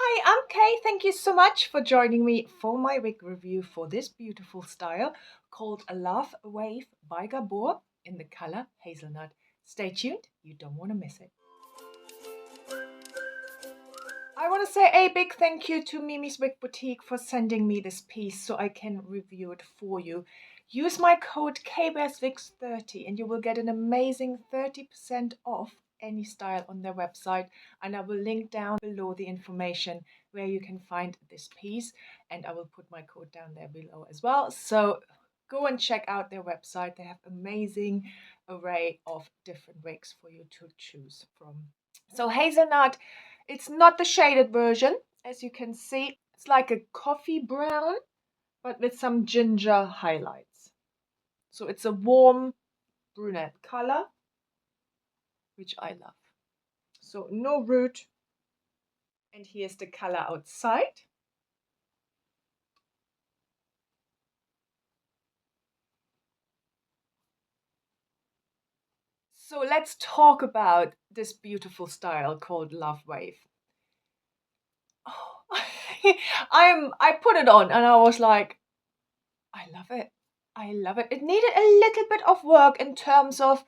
Hi, I'm Kay. Thank you so much for joining me for my wig review for this beautiful style called Love Wave by Gabor in the color Hazelnut. Stay tuned, you don't want to miss it. I want to say a big thank you to Mimi's Wig Boutique for sending me this piece so I can review it for you. Use my code KBSWigs30 and you will get an amazing 30% off any style on their website, and I will link down below the information where you can find this piece, and I will put my code down there below as well. So go and check out their website. They have amazing array of different wigs for you to choose from. So Hazelnut, it's not the shaded version, as you can see. It's like a coffee brown, but with some ginger highlights. So it's a warm brunette color, which I love. So no root. And here's the color outside. So let's talk about this beautiful style called Love Wave. Oh, I put it on and I was like, I love it. I love it. It needed a little bit of work in terms of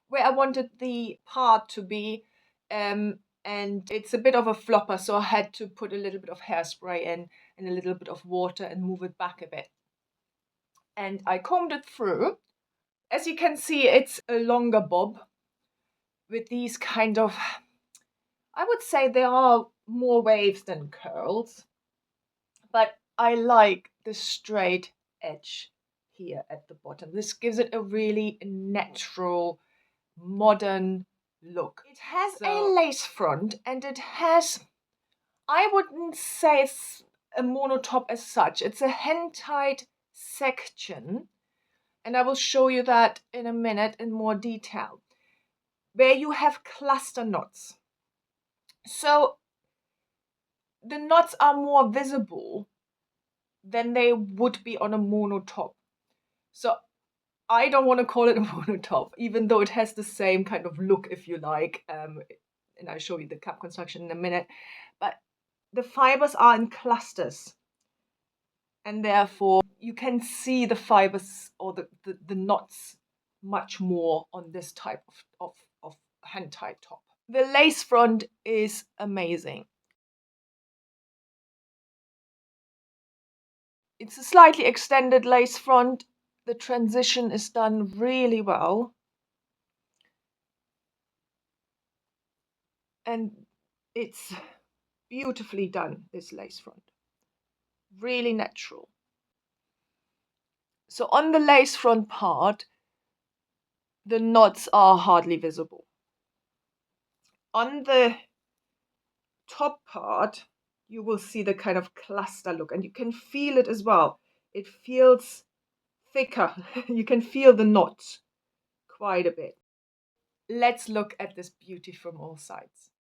where I wanted the part to be. And it's a bit of a flopper, so I had to put a little bit of hairspray in and a little bit of water and move it back a bit. And I combed it through. As you can see, it's a longer bob with these kind of, I would say there are more waves than curls, but I like the straight edge here at the bottom. This gives it a really natural, modern look. It has a lace front and it has, I wouldn't say it's a monotop as such. It's a hand-tied section, and I will show you that in a minute in more detail, where you have cluster knots. So the knots are more visible than they would be on a monotop. So I don't want to call it a monotop, even though it has the same kind of look, if you like. And I'll show you the cap construction in a minute. But the fibers are in clusters. And therefore, you can see the fibers or the knots much more on this type of hand-tied top. The lace front is amazing. It's a slightly extended lace front. The transition is done really well. And it's beautifully done, this lace front. Really natural. So on the lace front part, the knots are hardly visible. On the top part, you will see the kind of cluster look, and you can feel it as well. It feels thicker. You can feel the knots quite a bit. Let's look at this beauty from all sides.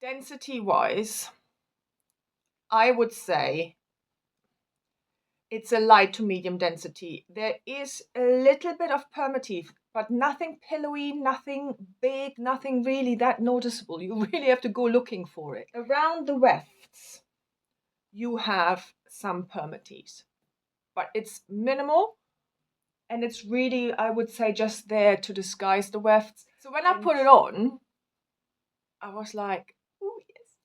Density wise, I would say it's a light to medium density. There is a little bit of permateeth, but nothing pillowy, nothing big, nothing really that noticeable. You really have to go looking for it. Around the wefts, you have some permateeth, but it's minimal, and it's really, I would say, just there to disguise the wefts. So when I put it on, I was like, oh yes,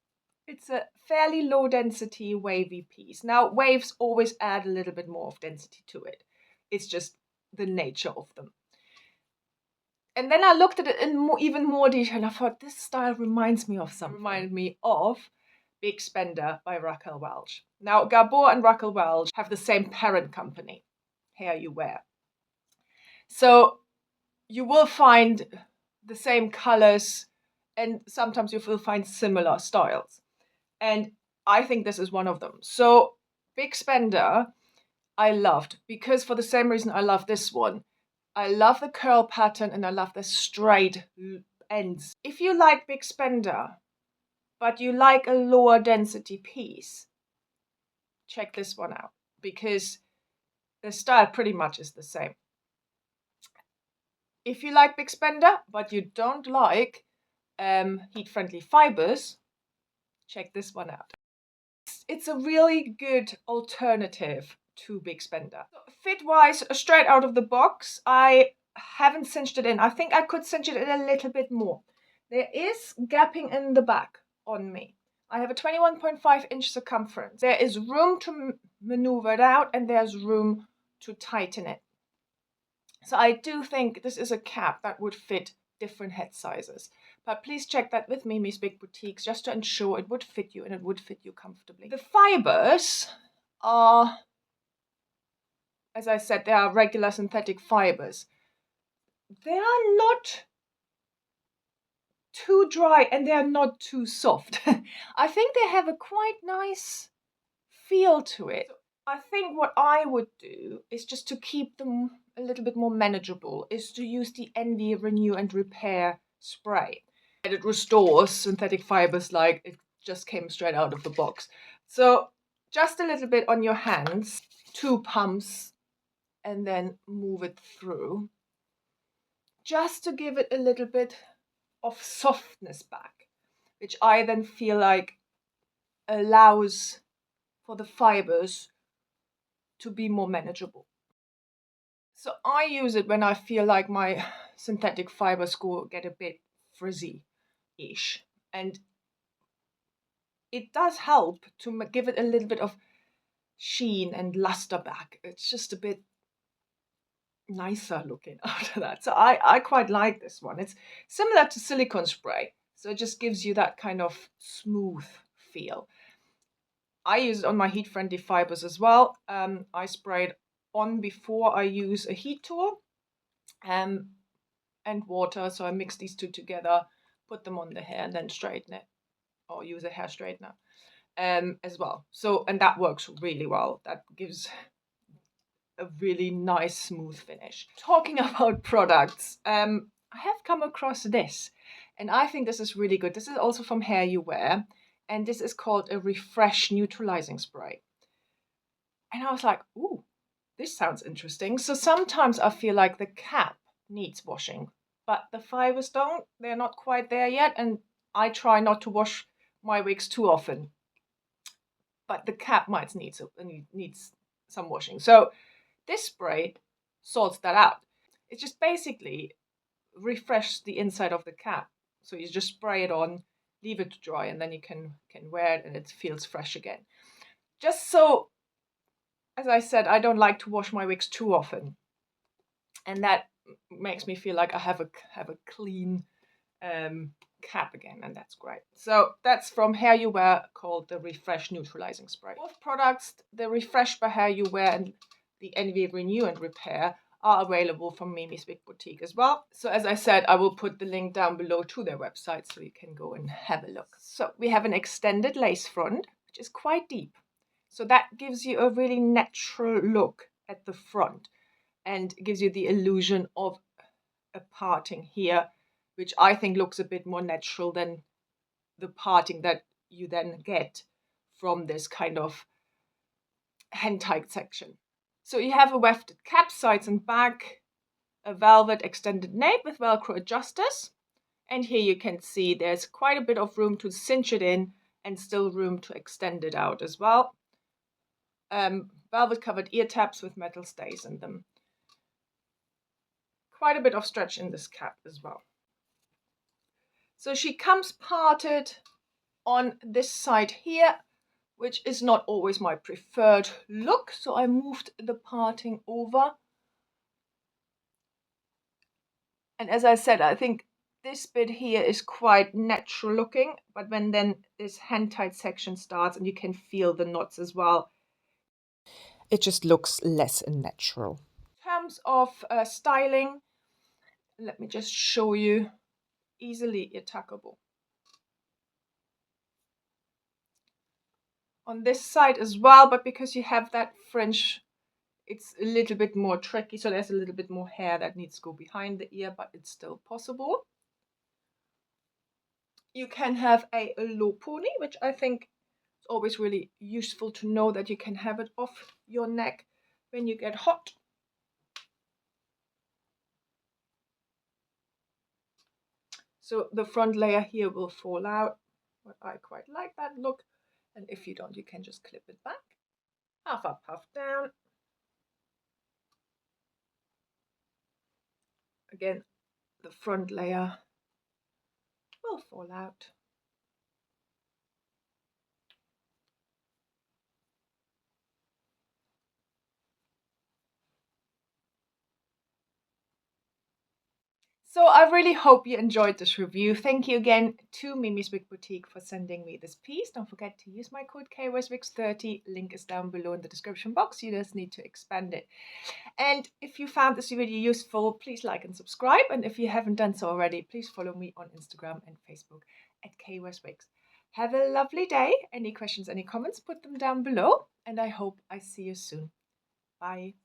it's a fairly low density wavy piece. Now, waves always add a little bit more of density to it. It's just the nature of them. And then I looked at it in even more detail and I thought, this style reminds me of something. Reminded me of Big Spender by Raquel Welch. Now, Gabor and Raquel Welch have the same parent company, Hair You Wear. So you will find the same colors and sometimes you will find similar styles. And I think this is one of them. So Big Spender, I loved, because for the same reason I love this one. I love the curl pattern and I love the straight ends. If you like Big Spender, but you like a lower density piece, check this one out because the style pretty much is the same. If you like Big Spender, but you don't like heat-friendly fibers, check this one out. It's a really good alternative to Big Spender. Fit-wise, straight out of the box, I haven't cinched it in. I think I could cinch it in a little bit more. There is gapping in the back on me. I have a 21.5-inch circumference. There is room to maneuver it out, and there's room to tighten it. So I do think this is a cap that would fit different head sizes. But please check that with Mimi's Big Boutiques just to ensure it would fit you and it would fit you comfortably. The fibers are, as I said, they are regular synthetic fibers. They are not too dry and they are not too soft. I think they have a quite nice feel to it. I think what I would do is just to keep them a little bit more manageable is to use the Envy Renew and Repair spray. And it restores synthetic fibers like it just came straight out of the box. So just a little bit on your hands, 2 pumps, and then move it through. Just to give it a little bit of softness back, which I then feel like allows for the fibers to be more manageable. So I use it when I feel like my synthetic fibers get a bit frizzy-ish. And it does help to give it a little bit of sheen and luster back. It's just a bit nicer looking after that. So I quite like this one. It's similar to silicone spray. So it just gives you that kind of smooth feel. I use it on my heat-friendly fibers as well. I spray it on before I use a heat tool and water. So I mix these two together, put them on the hair and then straighten it or use a hair straightener as well. So, and that works really well. That gives a really nice smooth finish. Talking about products, I have come across this and I think this is really good. This is also from Hair You Wear and this is called a Refresh Neutralizing Spray. And I was like, ooh, this sounds interesting. So sometimes I feel like the cap needs washing, but the fibers don't. They're not quite there yet. And I try not to wash my wigs too often. But the cap might needs some washing. So this spray sorts that out. It just basically refreshes the inside of the cap. So you just spray it on, leave it to dry, and then you can wear it and it feels fresh again. Just so, as I said, I don't like to wash my wigs too often. And that makes me feel like I have a clean cap again, and that's great. So that's from Hair You Wear called the Refresh Neutralizing Spray. Both products, the Refresh by Hair You Wear and the Envy Renew and Repair, are available from Mimi's Big Boutique as well. So as I said, I will put the link down below to their website so you can go and have a look. So we have an extended lace front, which is quite deep. So that gives you a really natural look at the front and gives you the illusion of a parting here, which I think looks a bit more natural than the parting that you then get from this kind of hand-tied section. So you have a wefted cap, sides and back, a velvet extended nape with Velcro adjusters. And here you can see there's quite a bit of room to cinch it in and still room to extend it out as well. Velvet covered ear tabs with metal stays in them. Quite a bit of stretch in this cap as well. So she comes parted on this side here, which is not always my preferred look. So I moved the parting over. And as I said, I think this bit here is quite natural looking, but when then this hand-tied section starts and you can feel the knots as well, it just looks less natural. In terms of styling, let me just show you, easily attackable. On this side as well, but because you have that fringe, it's a little bit more tricky. So there's a little bit more hair that needs to go behind the ear, but it's still possible. You can have a low pony, which I think is always really useful to know that you can have it off your neck when you get hot. So the front layer here will fall out, but I quite like that look. And if you don't, you can just clip it back. Half up, half down. Again, the front layer will fall out. So I really hope you enjoyed this review. Thank you again to Mimi's Wig Boutique for sending me this piece. Don't forget to use my code KWSWIGS30. Link is down below in the description box. You just need to expand it. And if you found this video useful, please like and subscribe. And if you haven't done so already, please follow me on Instagram and Facebook at KWSWIGS. Have a lovely day. Any questions, any comments, put them down below. And I hope I see you soon. Bye.